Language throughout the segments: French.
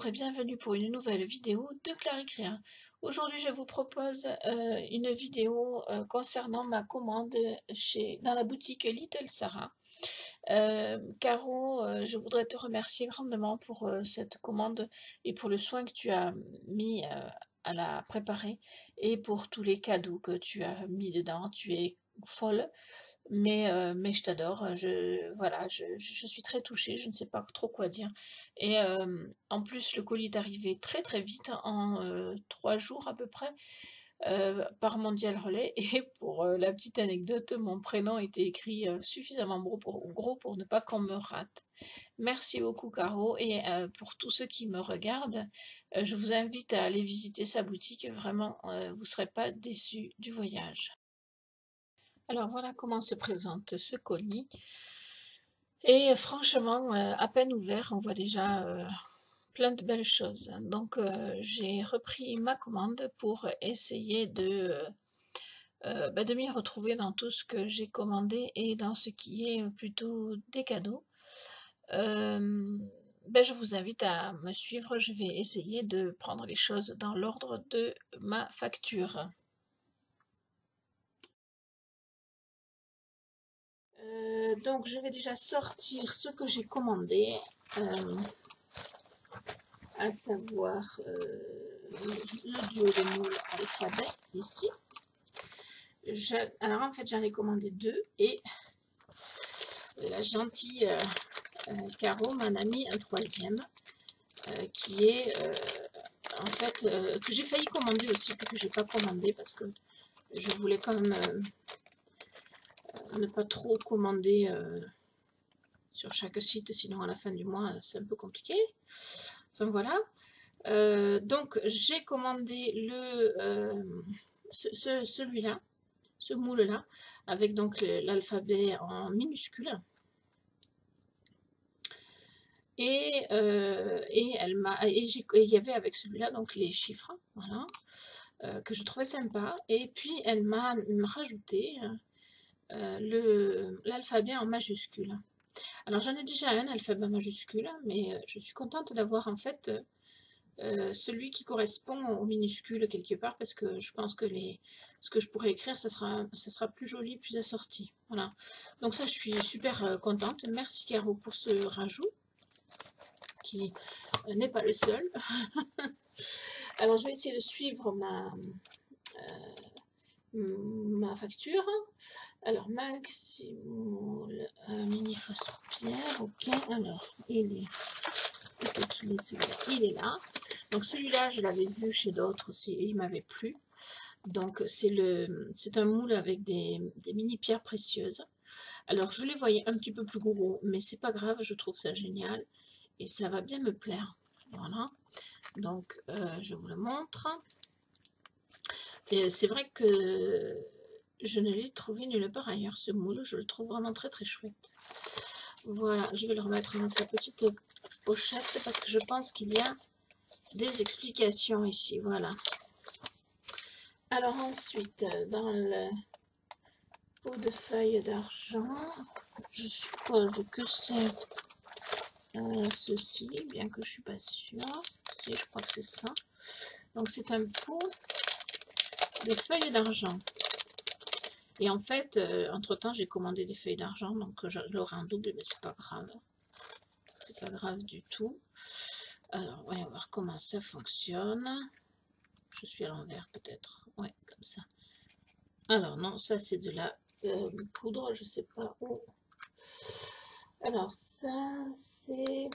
Bonjour et bienvenue pour une nouvelle vidéo de Claricréa. Aujourd'hui, je vous propose une vidéo concernant ma commande dans la boutique Little Sarah. Caro, je voudrais te remercier grandement pour cette commande et pour le soin que tu as mis à la préparer et pour tous les cadeaux que tu as mis dedans. Tu es folle. Mais je t'adore, voilà, je suis très touchée, je ne sais pas trop quoi dire et en plus le colis est arrivé très, très vite, en 3 jours à peu près, par Mondial Relais et pour, la petite anecdote, mon prénom était écrit, suffisamment gros pour ne pas qu'on me rate. Merci beaucoup Caro et pour tous ceux qui me regardent, je vous invite à aller visiter sa boutique, vraiment, vous ne serez pas déçus du voyage. Alors voilà comment se présente ce colis. Et franchement, à peine ouvert, on voit déjà plein de belles choses. Donc j'ai repris ma commande pour essayer de m'y retrouver dans tout ce que j'ai commandé et dans ce qui est plutôt des cadeaux. Je vous invite à me suivre, je vais essayer de prendre les choses dans l'ordre de ma facture. Donc je vais déjà sortir ce que j'ai commandé, à savoir le duo de moules alphabet ici. Alors en fait j'en ai commandé 2 et la gentille Caro m'en a mis un troisième qui est en fait que j'ai failli commander aussi, que j'ai pas commandé parce que je voulais quand même ne pas trop commander sur chaque site, sinon à la fin du mois c'est un peu compliqué. Enfin voilà. Donc j'ai commandé celui-là, ce moule-là, avec donc l'alphabet en minuscule. Et il y avait avec celui-là donc les chiffres, voilà, que je trouvais sympa. Et puis elle m'a rajouté l'alphabet en majuscule. Alors j'en ai déjà un alphabet majuscule, mais je suis contente d'avoir en fait celui qui correspond aux minuscules quelque part, parce que je pense que ce que je pourrais écrire, ça sera plus joli, plus assorti. Voilà. Donc ça, je suis super contente. Merci Caro pour ce rajout, qui n'est pas le seul. Alors je vais essayer de suivre ma facture. Alors Maximol mini fausse pierre, ok. Alors il est, c'est qu'il est celui-là, il est là. Donc celui-là, je l'avais vu chez d'autres aussi et il m'avait plu. Donc c'est un moule avec des mini pierres précieuses. Alors je les voyais un petit peu plus gros, mais c'est pas grave, je trouve ça génial et ça va bien me plaire. Voilà. Donc je vous le montre. Et c'est vrai que je ne l'ai trouvé nulle part ailleurs, ce moule. Je le trouve vraiment très très chouette. Voilà, je vais le remettre dans sa petite pochette parce que je pense qu'il y a des explications ici. Voilà. Alors ensuite, dans le pot de feuilles d'argent, je suppose que c'est ceci, bien que je ne suis pas sûre. Si, je crois que c'est ça. Donc c'est un pot de feuilles d'argent. Et en fait, entre-temps, j'ai commandé des feuilles d'argent, donc je l'aurai en double, mais c'est pas grave. C'est pas grave du tout. Alors, voyons voir comment ça fonctionne. Je suis à l'envers peut-être. Ouais, comme ça. Alors non, ça c'est de la poudre, je sais pas où. Alors ça c'est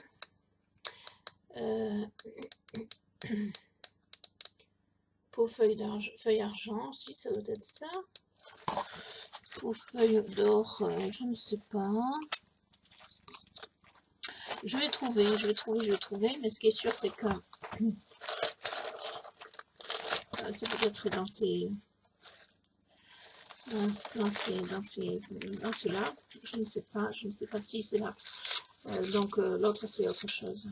peau feuille argent, si ça doit être ça. Peau feuille d'or, je ne sais pas. Je vais trouver, mais ce qui est sûr c'est que c'est peut-être dans ceux-là, je ne sais pas si c'est là. Donc l'autre c'est autre chose.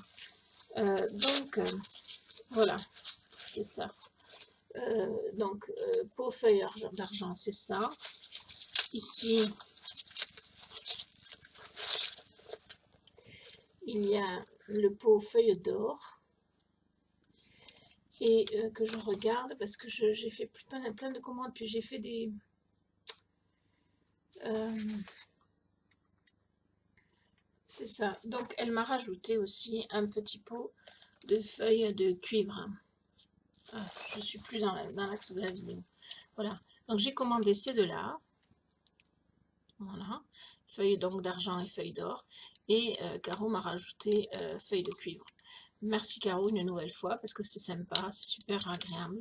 Voilà, c'est ça. Donc peau feuille d'argent, c'est ça. Ici, il y a le pot feuille d'or. et que je regarde parce que j'ai fait plein de commandes, puis j'ai fait des... c'est ça. Donc elle m'a rajouté aussi un petit pot de feuilles de cuivre. Ah, je suis plus dans l'axe de la vidéo. Voilà. Donc j'ai commandé ces deux-là. Voilà. Feuilles donc d'argent et feuilles d'or. Et Caro m'a rajouté feuilles de cuivre. Merci Caro une nouvelle fois parce que c'est sympa, c'est super agréable.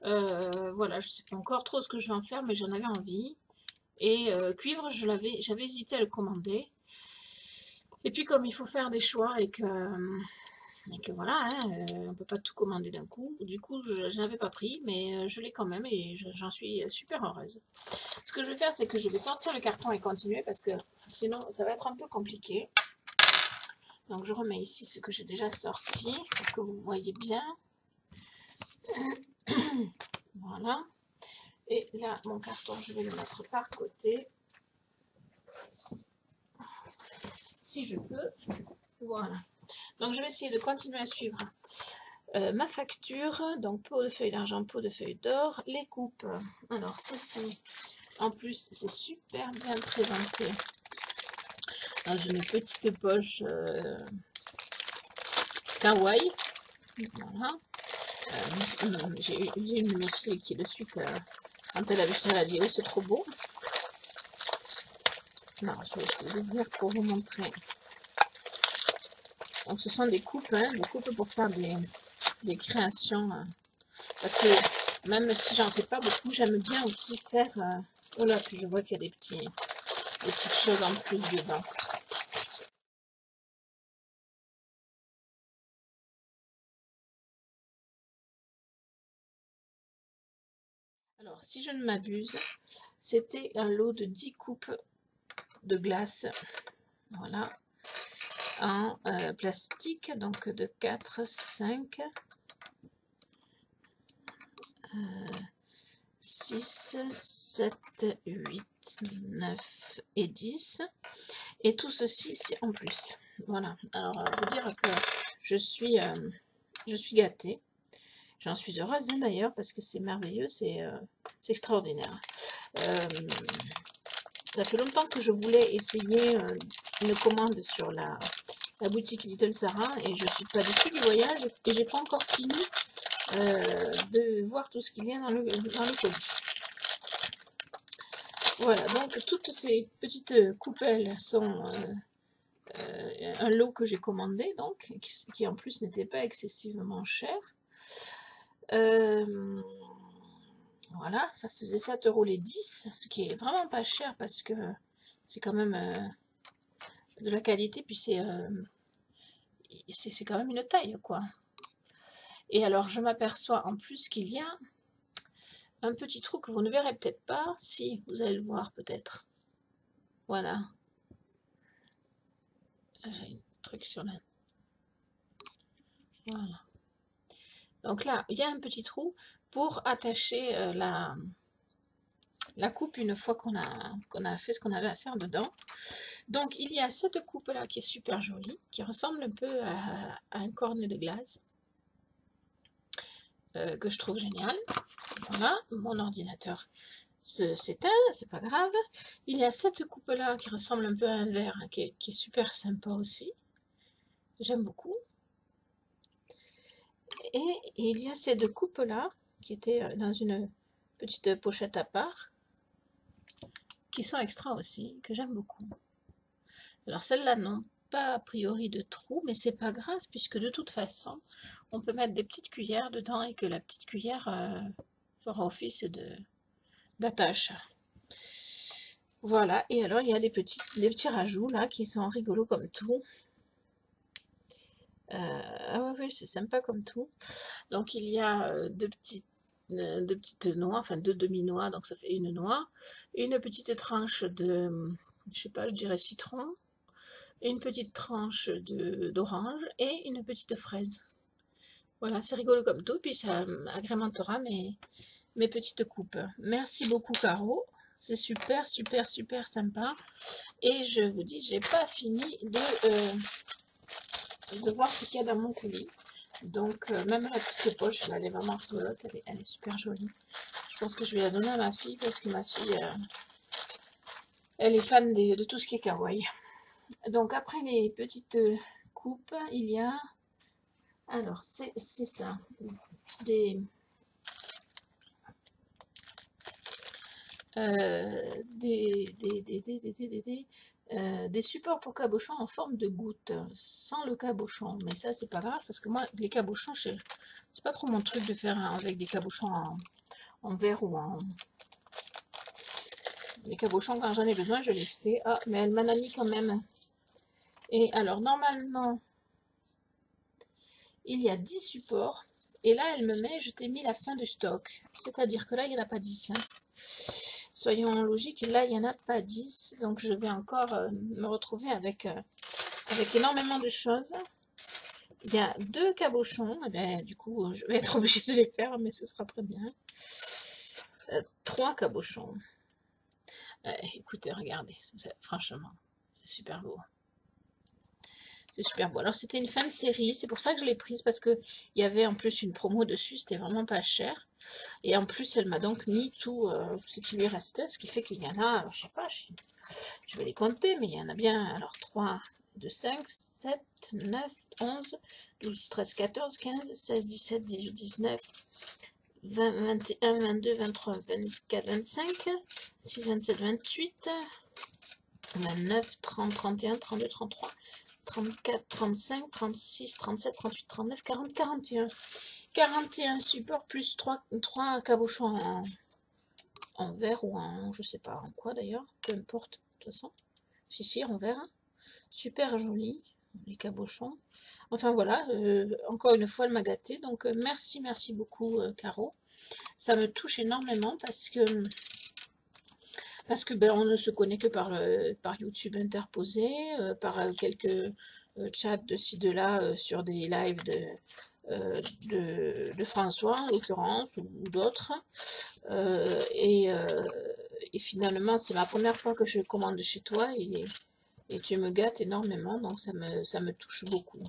Voilà, je ne sais pas encore trop ce que je vais en faire, mais j'en avais envie. Et cuivre, j'avais hésité à le commander. Et puis comme il faut faire des choix et que voilà, hein, on ne peut pas tout commander d'un coup, du coup je n'avais pas pris, mais je l'ai quand même et j'en suis super heureuse. Ce que je vais faire, c'est que je vais sortir le carton et continuer parce que sinon ça va être un peu compliqué. Donc je remets ici ce que j'ai déjà sorti pour que vous voyez bien. Voilà. Et là, mon carton, je vais le mettre par côté. Si je peux. Voilà. Donc je vais essayer de continuer à suivre ma facture. Donc pot de feuilles d'argent, pot de feuilles d'or. Les coupes. Alors ceci, en plus, c'est super bien présenté. Dans une petite poche kawaii. Voilà. J'ai une monsieur qui de suite, quand elle a vu ça, elle a dit oh c'est trop beau. Non, je vais essayer d'ouvrir pour vous montrer. Donc ce sont des coupes pour faire des créations. Parce que même si j'en fais pas beaucoup, j'aime bien aussi faire... oh là, puis je vois qu'il y a des petites choses en plus dedans. Alors, si je ne m'abuse, c'était un lot de 10 coupes de glace. Voilà. En plastique, donc de 4, 5, 6, 7, 8, 9 et 10. Et tout ceci, c'est en plus. Voilà. Alors, vous dire que je suis gâtée. J'en suis heureuse hein, d'ailleurs parce que c'est merveilleux, c'est extraordinaire. Ça fait longtemps que je voulais essayer une commande sur la boutique Little Sarah et je suis pas déçue du voyage et j'ai pas encore fini de voir tout ce qu'il y a dans le colis. Voilà, donc toutes ces petites coupelles sont un lot que j'ai commandé, donc qui en plus n'était pas excessivement cher. Voilà, ça faisait 7 € les 10, ce qui est vraiment pas cher parce que c'est quand même de la qualité, puis c'est quand même une taille, quoi. Et alors, je m'aperçois en plus qu'il y a un petit trou que vous ne verrez peut-être pas. Si, vous allez le voir peut-être. Voilà. J'ai un truc sur la... Voilà. Donc là, il y a un petit trou pour attacher la coupe une fois qu'on a fait ce qu'on avait à faire dedans. Donc il y a cette coupe là qui est super jolie, qui ressemble un peu à un cornet de glace, que je trouve génial. Voilà, mon ordinateur s'éteint, c'est pas grave. Il y a cette coupe là qui ressemble un peu à un verre, hein, qui est super sympa aussi. J'aime beaucoup. Et il y a ces deux coupes là qui étaient dans une petite pochette à part, qui sont extra aussi, que j'aime beaucoup. Alors celles-là n'ont pas a priori de trou, mais c'est pas grave puisque de toute façon on peut mettre des petites cuillères dedans et que la petite cuillère fera office d'attache. Voilà, et alors il y a des petits rajouts là qui sont rigolos comme tout. Ah oui, c'est sympa comme tout. Donc il y a deux petites noix, enfin deux demi-noix, donc ça fait une noix, une petite tranche de, je sais pas, je dirais citron, une petite tranche d'orange et une petite fraise. Voilà, c'est rigolo comme tout, puis ça agrémentera mes petites coupes. Merci beaucoup Caro, c'est super, super, super sympa. Et je vous dis, j'ai pas fini de voir ce qu'il y a dans mon colis. Donc, même la petite poche, elle est vraiment rigolote, elle est super jolie. Je pense que je vais la donner à ma fille parce que ma fille, elle est fan de tout ce qui est kawaii. Donc, après les petites coupes, il y a, alors, c'est ça, des, des supports pour cabochon en forme de goutte, sans le cabochon. Mais ça, c'est pas grave, parce que moi, les cabochons, c'est pas trop mon truc de faire avec des cabochons en verre ou en... Les cabochons, quand j'en ai besoin, je les fais. Ah, mais elle m'en a mis quand même. Et alors, normalement, il y a 10 supports. Et là, elle me met, je t'ai mis la fin du stock. C'est-à-dire que là, il n'y en a pas 10. Hein. Soyons logiques, là, il n'y en a pas 10. Donc, je vais encore me retrouver avec énormément de choses. Il y a 2 cabochons. Et ben, du coup, je vais être obligée de les faire, mais ce sera très bien. 3 cabochons. Écoutez, regardez. Franchement, c'est super beau. C'est super beau. Alors, c'était une fin de série. C'est pour ça que je l'ai prise, parce qu'il y avait en plus une promo dessus. C'était vraiment pas cher. Et en plus, elle m'a donc mis tout ce qui lui restait. Ce qui fait qu'il y en a, je sais pas, je vais les compter, mais il y en a bien. Alors, 3, 2, 5, 7, 9, 11, 12, 13, 14, 15, 16, 17, 18, 19, 20, 21, 22, 23, 24, 25, 26, 27, 28, 29, 30, 31, 32, 33, 34, 35, 36, 37, 38, 39, 40, 41. 41 supports plus 3 cabochons en verre ou en, je sais pas en quoi d'ailleurs, peu importe, de toute façon. Si, en verre. Super joli, les cabochons. Enfin voilà, encore une fois, elle m'a gâtée. Donc merci beaucoup Caro. Ça me touche énormément parce que ben, on ne se connaît que par YouTube interposé, par quelques chats de ci, de là, sur des lives de François, en l'occurrence, ou d'autres. Euh, et, euh, et finalement, c'est ma première fois que je commande chez toi et tu me gâtes énormément, donc ça me touche beaucoup.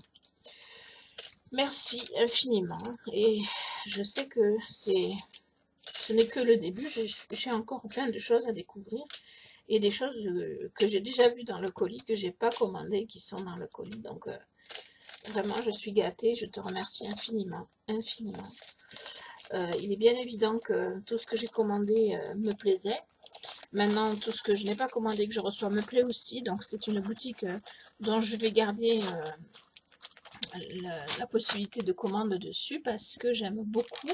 Merci infiniment. Et je sais que ce n'est que le début, j'ai encore plein de choses à découvrir et des choses que j'ai déjà vues dans le colis, que j'ai pas commandé, qui sont dans le colis. Donc vraiment, je suis gâtée, je te remercie infiniment, infiniment. Il est bien évident que tout ce que j'ai commandé me plaisait. Maintenant, tout ce que je n'ai pas commandé, que je reçois, me plaît aussi. Donc, c'est une boutique dont je vais garder la possibilité de commande dessus parce que j'aime beaucoup.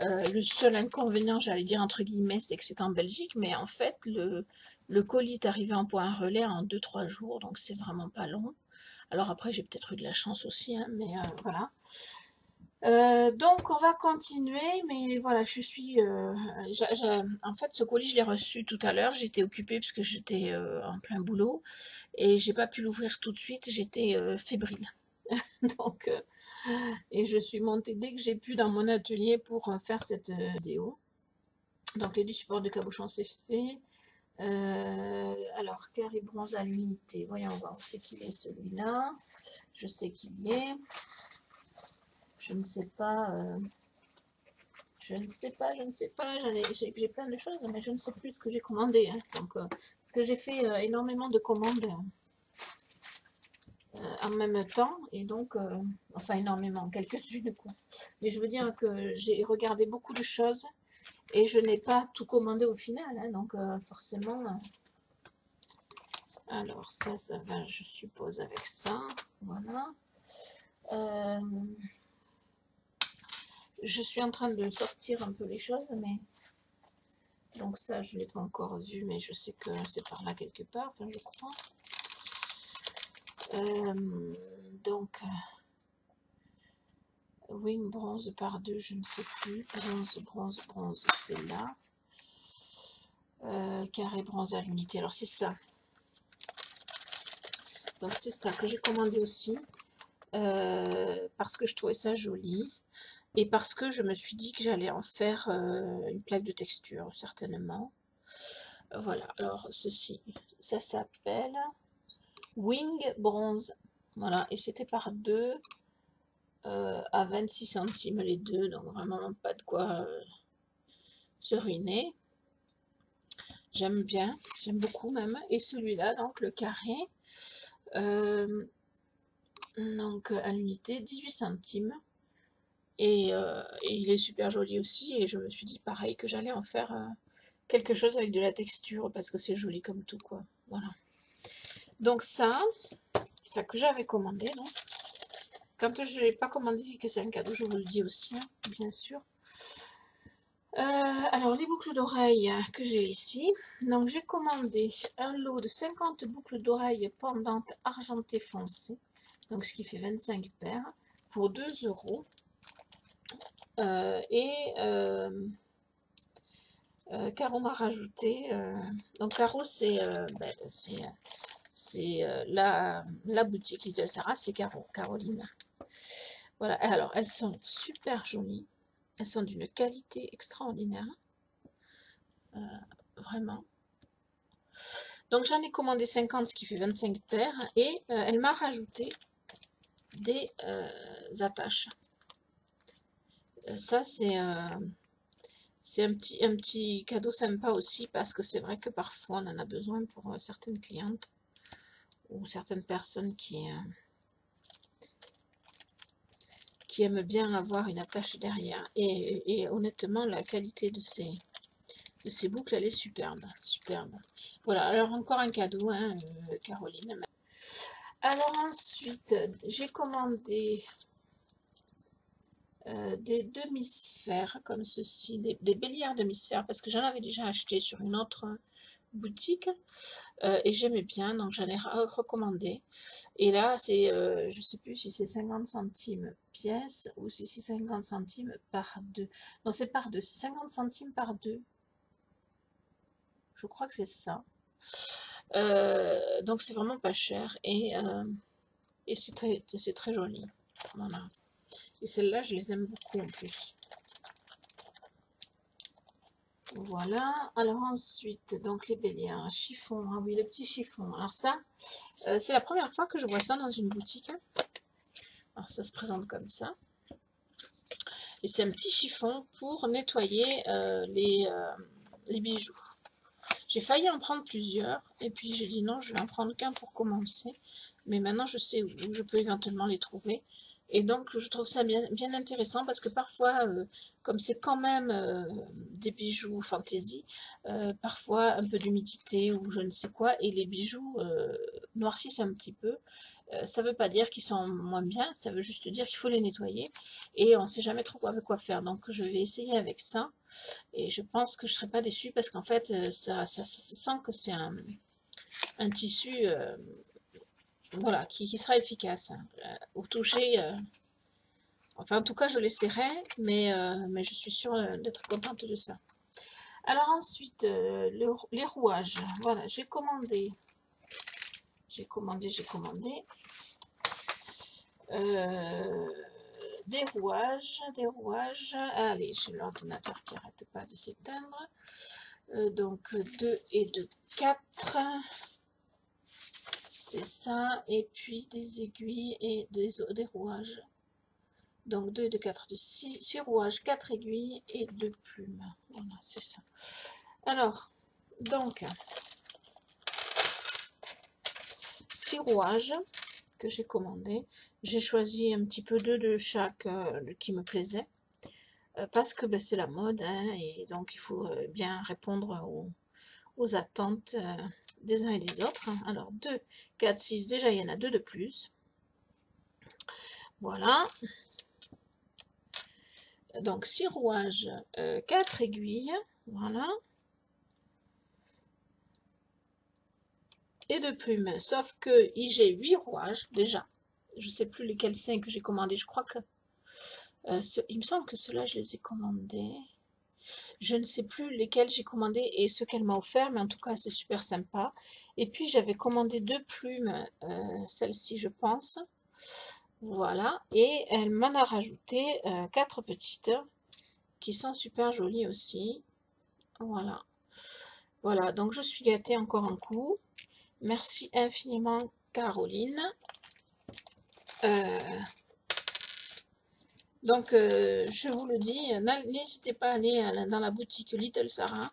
Le seul inconvénient, j'allais dire entre guillemets, c'est que c'est en Belgique, mais en fait, le colis est arrivé en point relais en 2-3 jours, donc c'est vraiment pas long. Alors après, j'ai peut-être eu de la chance aussi, hein, mais voilà. Donc on va continuer, mais voilà, je suis... en fait, ce colis, je l'ai reçu tout à l'heure, j'étais occupée parce que j'étais en plein boulot, et j'ai pas pu l'ouvrir tout de suite, j'étais fébrile. Donc, et je suis montée dès que j'ai pu dans mon atelier pour faire cette vidéo. Donc les 2 supports de cabochon, c'est fait. Alors, carré bronze à l'unité, voyons voir où c'est qu'il est celui-là. Je sais qu'il y est. Je ne sais pas... je ne sais pas, j'ai plein de choses, mais je ne sais plus ce que j'ai commandé. Hein. Donc, parce que j'ai fait énormément de commandes en même temps, et donc, enfin énormément, quelques-unes quoi. Mais je veux dire que j'ai regardé beaucoup de choses, et je n'ai pas tout commandé au final, hein, donc forcément... alors ça va, je suppose, avec ça, voilà. Je suis en train de sortir un peu les choses, mais... Donc ça, je ne l'ai pas encore vu, mais je sais que c'est par là quelque part, enfin, je crois. Donc, wing bronze par 2, je ne sais plus. Bronze, c'est là. Carré bronze à l'unité. Alors c'est ça. Donc c'est ça que j'ai commandé aussi. Parce que je trouvais ça joli. Et parce que je me suis dit que j'allais en faire une plaque de texture, certainement. Voilà, alors ceci, ça s'appelle Wing Bronze. Voilà, et c'était par 2. à 26 centimes les deux, donc vraiment pas de quoi se ruiner. J'aime bien, j'aime beaucoup même. Et celui-là, donc le carré, donc à l'unité, 18 centimes. Et il est super joli aussi. Et je me suis dit pareil que j'allais en faire quelque chose avec de la texture parce que c'est joli comme tout, quoi. Voilà. Donc ça que j'avais commandé. Donc. Quand je ne l'ai pas commandé et que c'est un cadeau, je vous le dis aussi, hein, bien sûr. Alors, les boucles d'oreilles que j'ai ici. Donc, j'ai commandé un lot de 50 boucles d'oreilles pendantes argentées foncées. Donc, ce qui fait 25 paires pour 2 €. Caro m'a rajouté. Donc, Caro, c'est la boutique Little Sarah, c'est Caroline. Voilà, alors elles sont super jolies. Elles sont d'une qualité extraordinaire. Vraiment. Donc j'en ai commandé 50, ce qui fait 25 paires. Et elle m'a rajouté des attaches. Ça, c'est un petit cadeau sympa aussi, parce que c'est vrai que parfois on en a besoin pour certaines clientes ou certaines personnes qui aiment bien avoir une attache derrière. Et honnêtement, la qualité de ces boucles, elle est superbe. Superbe. Voilà, alors encore un cadeau, hein, Caroline. Alors ensuite, j'ai commandé des demi-sphères comme ceci, des bélières demi-sphères, parce que j'en avais déjà acheté sur une autre boutique et j'aimais bien, donc j'en ai recommandé. Et là, c'est, je sais plus si c'est 50 centimes pièce ou si c'est 50 centimes par deux. Non, c'est par deux, c'est 50 centimes par deux. Je crois que c'est ça. Donc c'est vraiment pas cher et c'est très joli. Voilà. Et celles-là, je les aime beaucoup en plus. Voilà. Alors ensuite, donc les bélières, chiffon. Ah oui, le petit chiffon. Alors ça, c'est la première fois que je vois ça dans une boutique. Alors ça se présente comme ça. Et c'est un petit chiffon pour nettoyer les bijoux. J'ai failli en prendre plusieurs. Et puis j'ai dit non, je vais en prendre qu'un pour commencer. Mais maintenant, je sais où je peux éventuellement les trouver. Et donc, je trouve ça bien intéressant parce que parfois, comme c'est quand même des bijoux fantaisie, parfois un peu d'humidité ou je ne sais quoi, et les bijoux noircissent un petit peu. Ça ne veut pas dire qu'ils sont moins bien, ça veut juste dire qu'il faut les nettoyer et on ne sait jamais trop avec quoi faire. Donc, je vais essayer avec ça et je pense que je ne serai pas déçue parce qu'en fait, ça se sent que c'est un tissu voilà, qui sera efficace. Au toucher, enfin en tout cas je l'essaierai, mais je suis sûre d'être contente de ça. Alors ensuite, les rouages. Voilà, j'ai commandé. Des rouages. Allez, j'ai l'ordinateur qui n'arrête pas de s'éteindre. Donc 2 et 2, 4. C'est ça, et puis des aiguilles et des rouages. Donc 2, 2, 4, 6 rouages, 4 aiguilles et 2 plumes. Voilà, c'est ça. Alors, donc, 6 rouages que j'ai commandés. J'ai choisi un petit peu de chaque qui me plaisait. Parce que ben, c'est la mode, hein, et donc il faut bien répondre aux attentes des uns et des autres. Alors 2, 4, 6, déjà il y en a 2 de plus. Voilà. Donc 6 rouages, 4 aiguilles, voilà. Et 2 plumes, sauf que j'ai 8 rouages déjà. Je ne sais plus lesquels c'est que j'ai commandé, je crois que... il me semble que ceux-là, je les ai commandés. Je ne sais plus lesquels j'ai commandé et ce qu'elle m'a offert, mais en tout cas, c'est super sympa. Et puis, j'avais commandé 2 plumes, celle-ci, je pense. Voilà, et elle m'en a rajouté 4 petites qui sont super jolies aussi. Voilà. Voilà, donc je suis gâtée encore un coup. Merci infiniment, Caroline. Donc, je vous le dis, n'hésitez pas à aller dans la boutique Little Sarah.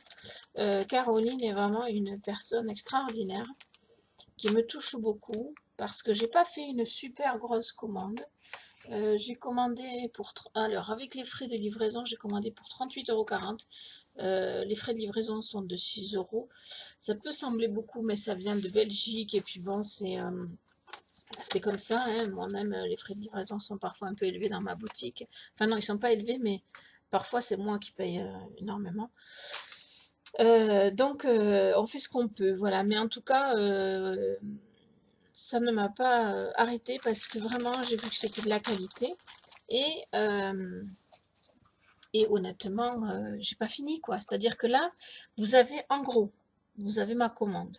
Caroline est vraiment une personne extraordinaire qui me touche beaucoup parce que j'ai pas fait une super grosse commande. J'ai commandé pour... Alors, avec les frais de livraison, j'ai commandé pour 38,40 €. Les frais de livraison sont de 6 euros. Ça peut sembler beaucoup, mais ça vient de Belgique. Et puis bon, c'est comme ça. Hein. Moi-même, les frais de livraison sont parfois un peu élevés dans ma boutique. Enfin non, ils sont pas élevés, mais parfois c'est moi qui paye énormément. Donc, on fait ce qu'on peut, voilà. Mais en tout cas, ça ne m'a pas arrêté parce que vraiment, j'ai vu que c'était de la qualité. Et, euh, et honnêtement, j'ai pas fini, quoi. C'est-à-dire que là, vous avez, en gros, vous avez ma commande.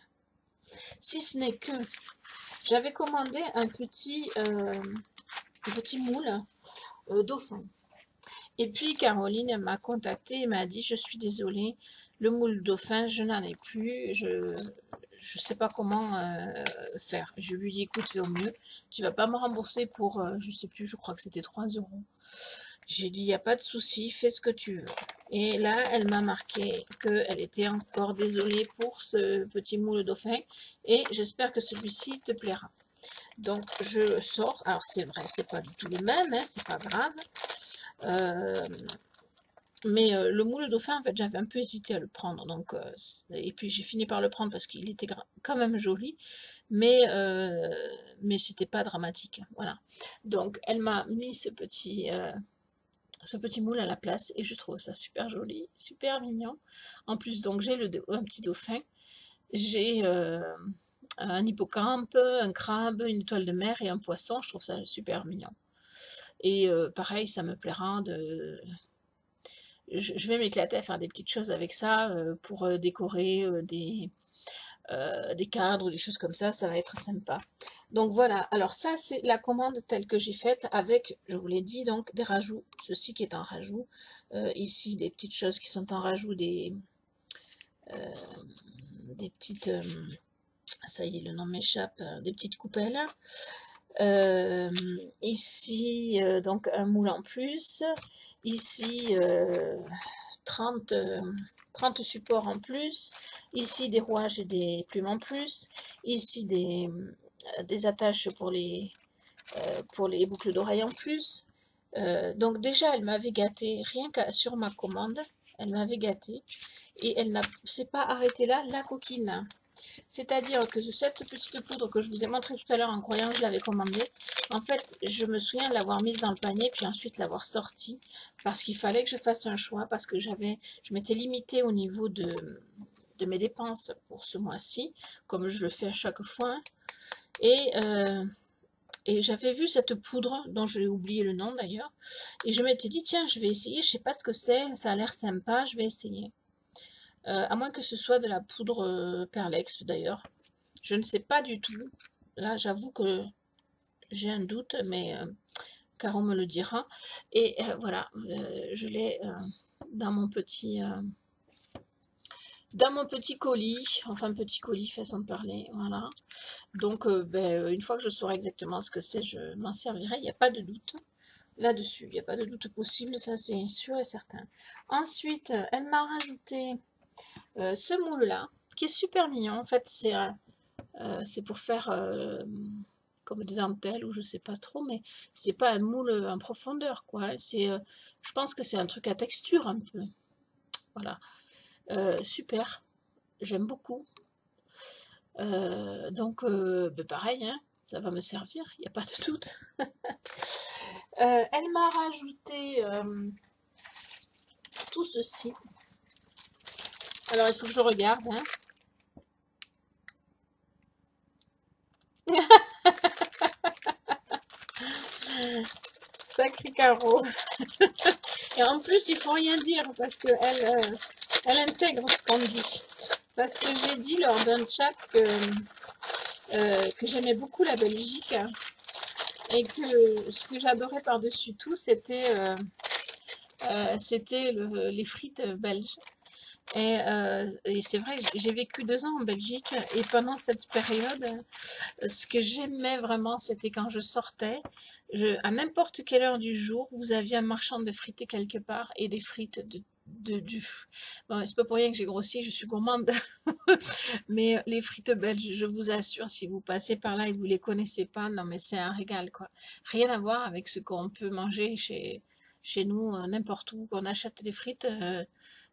Si ce n'est que j'avais commandé un petit moule dauphin. Et puis Caroline elle m'a contacté et m'a dit, je suis désolée, le moule dauphin, je n'en ai plus, je ne sais pas comment faire. Je lui ai dit, écoute, fais au mieux, tu vas pas me rembourser pour, je sais plus, je crois que c'était 3 euros. J'ai dit, il n'y a pas de souci, fais ce que tu veux. Et là, elle m'a marqué qu'elle était encore désolée pour ce petit moule dauphin et j'espère que celui-ci te plaira. Donc, je sors. Alors, c'est vrai, c'est pas du tout le même, hein, c'est pas grave. Euh, mais le moule dauphin, en fait, j'avais un peu hésité à le prendre. Donc, et puis, j'ai fini par le prendre parce qu'il était quand même joli. Mais c'était pas dramatique. Voilà. Donc, elle m'a mis ce petit moule à la place et je trouve ça super joli, super mignon. En plus, donc, j'ai un petit dauphin. J'ai un hippocampe, un crabe, une étoile de mer et un poisson. Je trouve ça super mignon. Et pareil, ça me plaira de... Je vais m'éclater à faire des petites choses avec ça pour décorer des cadres ou des choses comme ça va être sympa. Donc voilà, alors ça c'est la commande telle que j'ai faite avec, je vous l'ai dit, donc des rajouts. Ceci qui est en rajout. Ici, des petites choses qui sont en rajout, euh, des petites... ça y est, le nom m'échappe, des petites coupelles. Euh, Ici, donc un moule en plus. Ici, 30, 30 supports en plus. Ici, des rouages et des plumes en plus. Ici, des attaches pour les boucles d'oreilles en plus. Donc déjà, elle m'avait gâté, rien qu'à sur ma commande, elle m'avait gâté. Et elle ne s'est pas arrêtée là, la coquine. C'est-à-dire que cette petite poudre que je vous ai montrée tout à l'heure en croyant que je l'avais commandée, en fait, je me souviens de l'avoir mise dans le panier, puis ensuite l'avoir sortie, parce qu'il fallait que je fasse un choix, parce que je m'étais limitée au niveau de mes dépenses pour ce mois-ci, comme je le fais à chaque fois. Et, euh, et j'avais vu cette poudre, dont j'ai oublié le nom d'ailleurs, et je m'étais dit, tiens, je vais essayer, je sais pas ce que c'est, ça a l'air sympa, je vais essayer. À moins que ce soit de la poudre Perlex d'ailleurs. Je ne sais pas du tout. Là, j'avoue que j'ai un doute, mais Caro me le dira. Et voilà, je l'ai dans mon petit colis, enfin petit colis façon de parler, voilà. Donc, une fois que je saurai exactement ce que c'est, je m'en servirai. Il n'y a pas de doute là-dessus. Il n'y a pas de doute possible, ça c'est sûr et certain. Ensuite, elle m'a rajouté ce moule-là, qui est super mignon. En fait, c'est pour faire comme des dentelles ou je sais pas trop, mais c'est pas un moule en profondeur, quoi. Je pense que c'est un truc à texture un peu. Voilà. Super. J'aime beaucoup. Donc, pareil, hein, ça va me servir, il n'y a pas de doute. Elle m'a rajouté tout ceci. Alors, il faut que je regarde. Hein. Sacré carreau. Et en plus, il faut rien dire parce qu'elle elle intègre ce qu'on dit. Parce que j'ai dit lors d'un chat que j'aimais beaucoup la Belgique et que ce que j'adorais par-dessus tout, c'était les frites belges. Et c'est vrai, j'ai vécu 2 ans en Belgique et pendant cette période, ce que j'aimais vraiment, c'était quand je sortais, à n'importe quelle heure du jour, vous aviez un marchand de frites quelque part et des frites du... Bon, c'est pas pour rien que j'ai grossi, je suis gourmande, mais les frites belges, je vous assure, si vous passez par là et que vous les connaissez pas, non mais c'est un régal quoi. Rien à voir avec ce qu'on peut manger chez nous, n'importe où, qu'on achète des frites.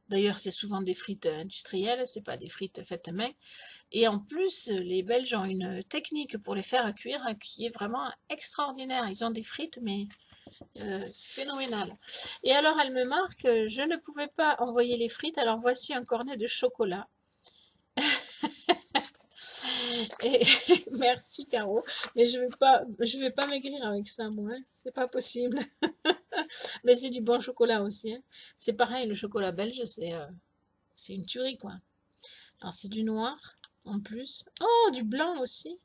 D'ailleurs, c'est souvent des frites industrielles, c'est pas des frites faites main. Et en plus, les Belges ont une technique pour les faire cuire qui est vraiment extraordinaire. Ils ont des frites, mais phénoménales. Et alors, elle me marque, je ne pouvais pas envoyer les frites, alors voici un cornet de chocolat. Et merci Caro, mais je vais pas maigrir avec ça, moi. Hein. C'est pas possible. Mais c'est du bon chocolat aussi. Hein. C'est pareil, le chocolat belge, c'est une tuerie, quoi. Alors, c'est du noir en plus. Oh, du blanc aussi.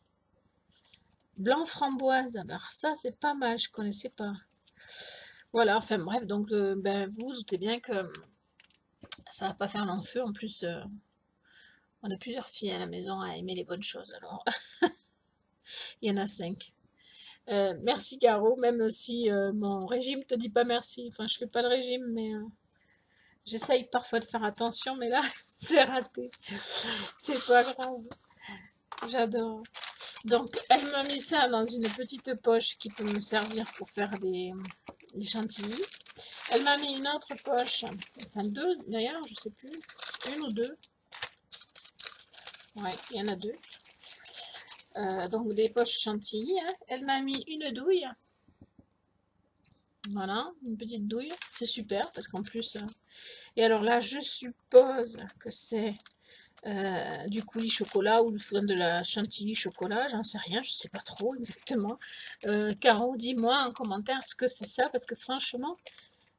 Blanc framboise. Alors ça, c'est pas mal, je connaissais pas. Voilà, enfin bref, donc ben, vous doutez bien que ça va pas faire long feu. En plus, on a plusieurs filles à la maison à aimer les bonnes choses. Alors, il y en a 5. Merci Caro, même si mon régime te dit pas merci. Enfin, je fais pas de régime, mais j'essaye parfois de faire attention, mais là, c'est raté. C'est pas grave. J'adore. Donc, elle m'a mis ça dans une petite poche qui peut me servir pour faire des chantilly. Elle m'a mis une autre poche, enfin 2 d'ailleurs, je sais plus, 1 ou 2. Ouais, il y en a 2. Donc des poches chantilly. Hein. Elle m'a mis une douille. Voilà, une petite douille. C'est super parce qu'en plus... Et alors là, je suppose que c'est du coulis chocolat ou de la chantilly chocolat, j'en sais rien, je sais pas trop exactement. Caro, dis-moi en commentaire ce que c'est ça, parce que franchement,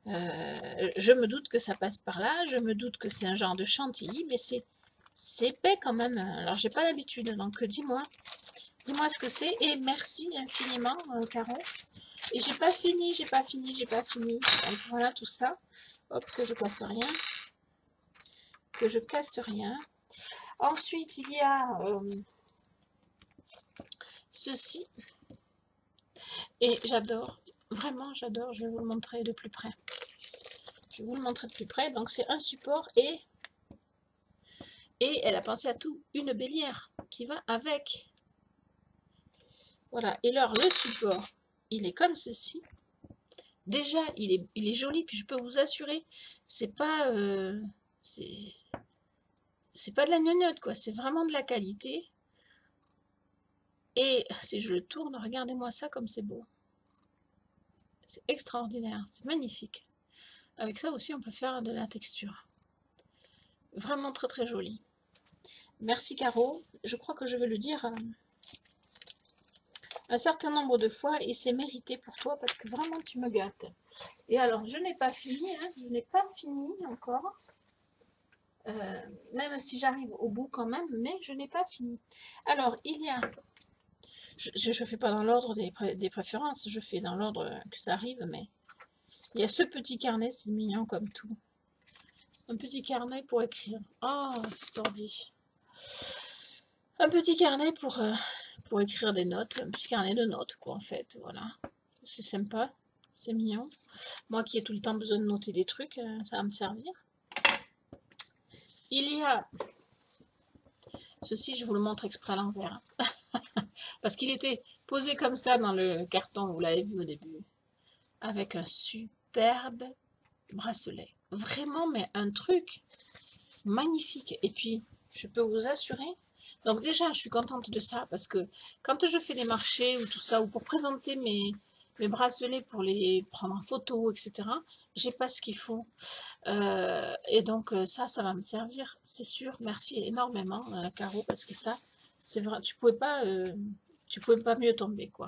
je me doute que ça passe par là, je me doute que c'est un genre de chantilly, mais c'est épais quand même. Alors j'ai pas l'habitude, donc dis-moi ce que c'est, et merci infiniment Caro. Et j'ai pas fini, j'ai pas fini, j'ai pas fini. Donc voilà tout ça. Hop, que je casse rien. Que je casse rien. Ensuite, il y a ceci. Et j'adore, vraiment j'adore. Je vais vous le montrer de plus près. Je vais vous le montrer de plus près. Donc c'est un support et elle a pensé à tout. Une bélière qui va avec. Voilà. Et alors le support, il est comme ceci. Déjà, il est joli. Puis je peux vous assurer, c'est pas... c'est pas de la gnognotte, quoi. C'est vraiment de la qualité. Et si je le tourne, regardez-moi ça comme c'est beau. C'est extraordinaire, c'est magnifique. Avec ça aussi, on peut faire de la texture. Vraiment très très joli. Merci Caro. Je crois que je vais le dire un certain nombre de fois et c'est mérité pour toi parce que vraiment tu me gâtes. Et alors, je n'ai pas fini, hein, je n'ai pas fini encore. Même si j'arrive au bout quand même, mais je n'ai pas fini. Alors, il y a... Je ne fais pas dans l'ordre des préférences, je fais dans l'ordre que ça arrive, mais... Il y a ce petit carnet, c'est mignon comme tout. Un petit carnet pour écrire. Oh, c'est ordi. Un petit carnet pour écrire des notes. Un petit carnet de notes, quoi, en fait. Voilà. C'est sympa. C'est mignon. Moi qui ai tout le temps besoin de noter des trucs, ça va me servir. Il y a... Ceci, je vous le montre exprès à l'envers. Parce qu'il était posé comme ça dans le carton, vous l'avez vu au début. Avec un superbe bracelet. Vraiment, mais un truc magnifique. Et puis, je peux vous assurer, donc déjà, je suis contente de ça parce que quand je fais des marchés ou tout ça, ou pour présenter mes bracelets pour les prendre en photo, etc., j'ai pas ce qu'il faut. Et donc, ça va me servir, c'est sûr. Merci énormément, Caro, parce que ça, c'est vrai, tu pouvais pas mieux tomber, quoi.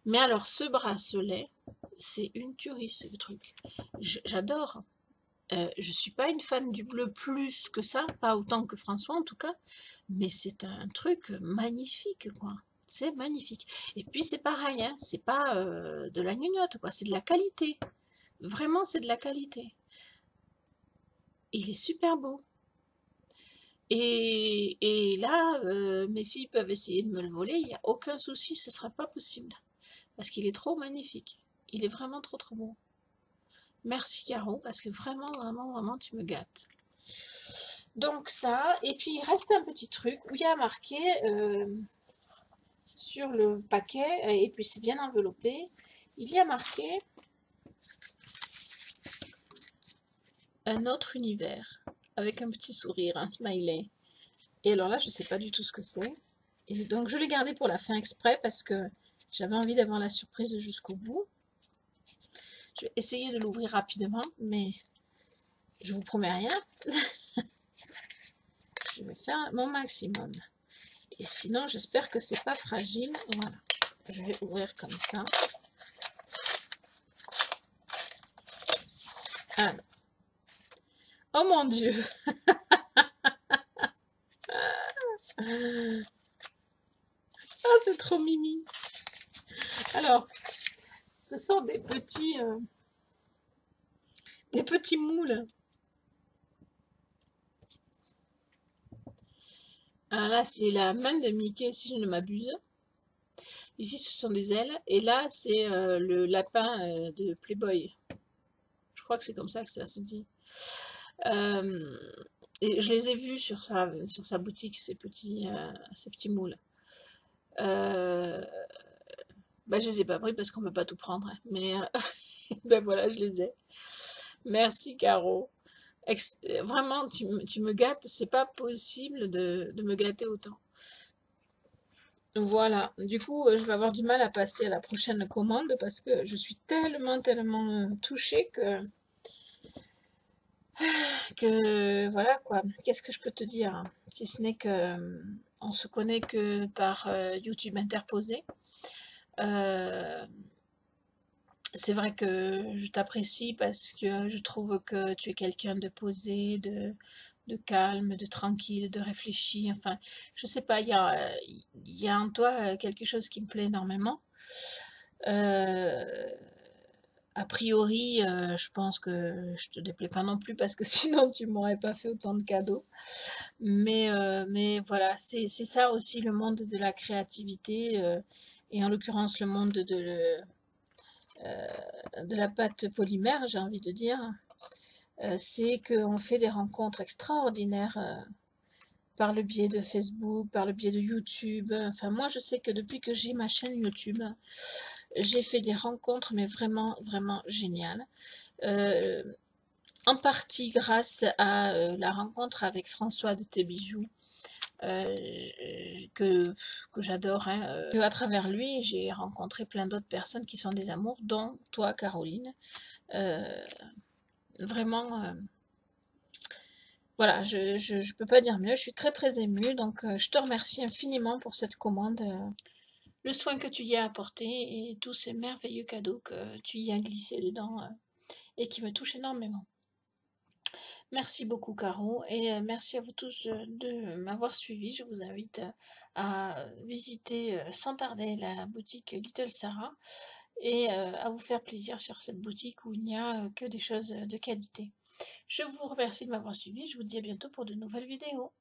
Mais alors, ce bracelet, c'est une tuerie, ce truc. J'adore. Je suis pas une fan du bleu plus que ça, pas autant que François en tout cas, mais c'est un truc magnifique, quoi. C'est magnifique. Et puis c'est pareil, hein, c'est pas de la gnognotte, quoi. C'est de la qualité. Vraiment, c'est de la qualité. il est super beau. Et là, mes filles peuvent essayer de me le voler, il n'y a aucun souci, ce ne sera pas possible. Parce qu'il est trop magnifique. Il est vraiment trop trop beau. Merci Caro, parce que vraiment, vraiment, vraiment, tu me gâtes. Donc ça, et puis il reste un petit truc où il y a marqué sur le paquet, et puis c'est bien enveloppé, il y a marqué un autre univers, avec un petit sourire, un smiley. Et alors là, je ne sais pas du tout ce que c'est. Et donc je l'ai gardé pour la fin exprès parce que j'avais envie d'avoir la surprise jusqu'au bout. Je vais essayer de l'ouvrir rapidement, mais je vous promets rien. Je vais faire mon maximum. Et sinon, j'espère que c'est pas fragile. Voilà. Je vais ouvrir comme ça. Alors. Oh mon Dieu. Ah, c'est trop mimi. Alors, ce sont des petits moules. Alors là, c'est la main de Mickey, si je ne m'abuse. Ici, ce sont des ailes. Et là, c'est le lapin de Playboy. Je crois que c'est comme ça que ça se dit. Et je les ai vus sur sa boutique, ces petits moules. Bah, je les ai pas pris parce qu'on ne peut pas tout prendre, hein. Mais ben voilà, je les ai. Merci Caro. Vraiment, tu me gâtes, c'est pas possible de me gâter autant. Voilà, du coup, je vais avoir du mal à passer à la prochaine commande parce que je suis tellement, tellement touchée que voilà quoi. Qu'est-ce que je peux te dire? Si ce n'est que on se connaît que par YouTube interposé. Euh, c'est vrai que je t'apprécie parce que je trouve que tu es quelqu'un de posé, de calme, de tranquille, de réfléchi. Enfin, je sais pas, il y a en toi quelque chose qui me plaît énormément. Euh, A priori, je pense que je te déplais pas non plus parce que sinon tu m'aurais pas fait autant de cadeaux. Mais voilà, c'est ça aussi le monde de la créativité et en l'occurrence le monde de la pâte polymère, j'ai envie de dire. C'est qu'on fait des rencontres extraordinaires par le biais de Facebook, par le biais de YouTube. Enfin, moi, je sais que depuis que j'ai ma chaîne YouTube, j'ai fait des rencontres, mais vraiment, vraiment géniales. Euh, En partie grâce à la rencontre avec François de Tes Bijoux, euh, que, que j'adore. Hein, que à travers lui, j'ai rencontré plein d'autres personnes qui sont des amours, dont toi, Caroline. Euh, Vraiment, voilà, je peux pas dire mieux. Je suis très très émue, donc je te remercie infiniment pour cette commande, le soin que tu y as apporté et tous ces merveilleux cadeaux que tu y as glissés dedans et qui me touchent énormément. Merci beaucoup, Caro, et merci à vous tous de m'avoir suivi. Je vous invite à visiter sans tarder la boutique Little Sarah et à vous faire plaisir sur cette boutique où il n'y a que des choses de qualité. Je vous remercie de m'avoir suivi. Je vous dis à bientôt pour de nouvelles vidéos.